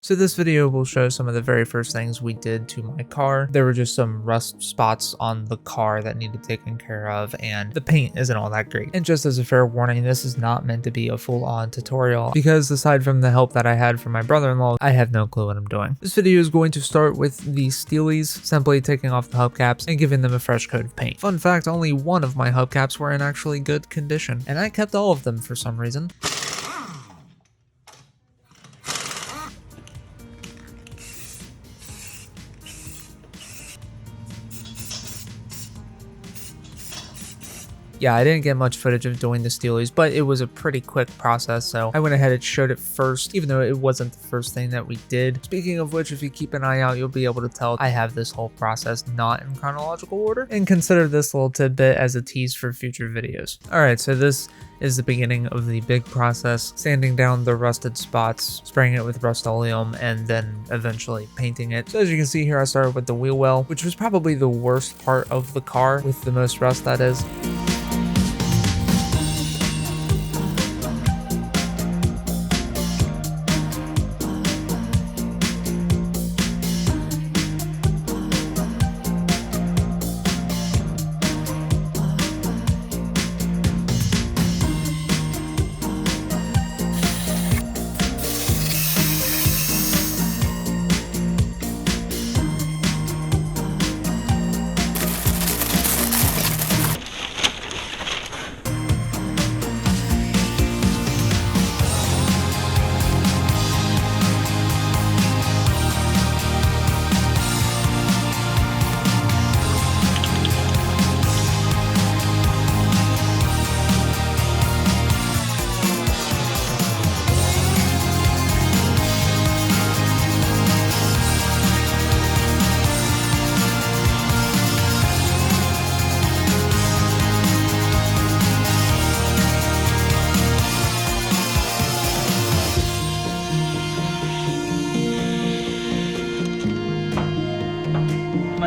So this video will show some of the very first things we did to my car. There were just some rust spots on the car that needed taken care of, and the paint isn't all that great. And just as a fair warning, this is not meant to be a full-on tutorial because aside from the help that I had from my brother-in-law, I have no clue what I'm doing. This video is going to start with the steelies, simply taking off the hubcaps and giving them a fresh coat of paint. Fun fact, only one of my hubcaps were in actually good condition, and I kept all of them for some reason. Yeah, I didn't get much footage of doing the steelies, but it was a pretty quick process, so I went ahead and showed it first, even though it wasn't the first thing that we did. Speaking of which, if you keep an eye out, you'll be able to tell I have this whole process not in chronological order, and consider this little tidbit as a tease for future videos. Alright, so this is the beginning of the big process, sanding down the rusted spots, spraying it with Rust-Oleum, and then eventually painting it. So as you can see here, I started with the wheel well, which was probably the worst part of the car, with the most rust that is.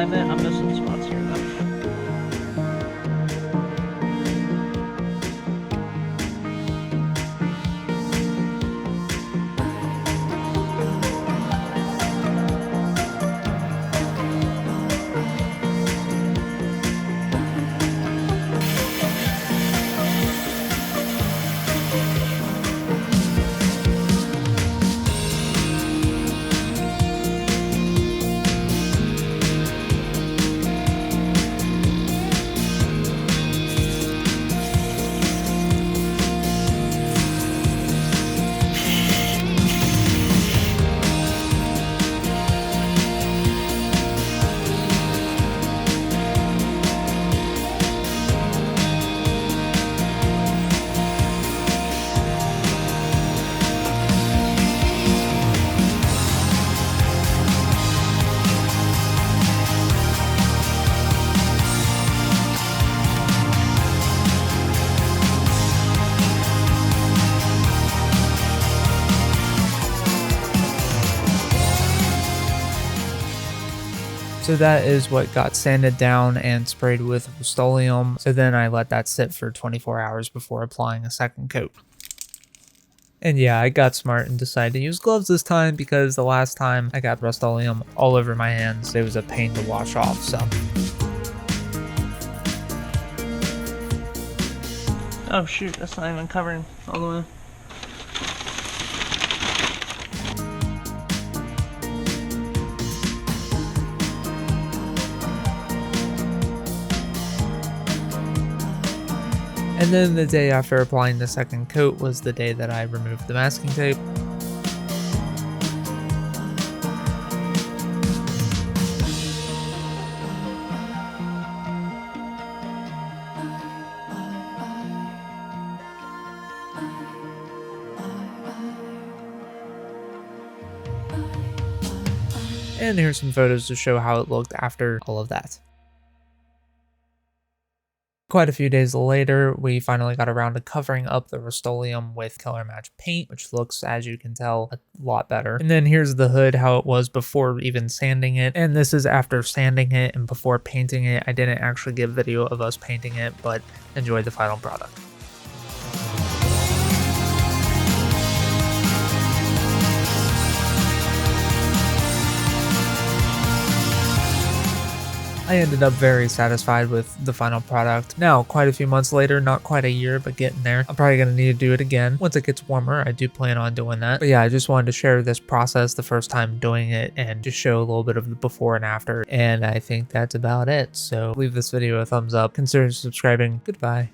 I'm missing spots here though. So that is what got sanded down and sprayed with Rust-Oleum. So then I let that sit for 24 hours before applying a second coat. And yeah, I got smart and decided to use gloves this time because the last time I got Rust-Oleum all over my hands, it was a pain to wash off, so. Oh shoot, that's not even covering all the way. And then the day after applying the second coat was the day that I removed the masking tape. And here's some photos to show how it looked after all of that. Quite a few days later, we finally got around to covering up the Rust-Oleum with color match paint, which looks, as you can tell, a lot better. And then here's the hood, how it was before even sanding it. And this is after sanding it and before painting it. I didn't actually give video of us painting it, but enjoy the final product. I ended up very satisfied with the final product. Now, quite a few months later, not quite a year, but getting there, I'm probably going to need to do it again. Once it gets warmer, I do plan on doing that. But yeah, I just wanted to share this process the first time doing it and just show a little bit of the before and after. And I think that's about it. So leave this video a thumbs up, consider subscribing. Goodbye.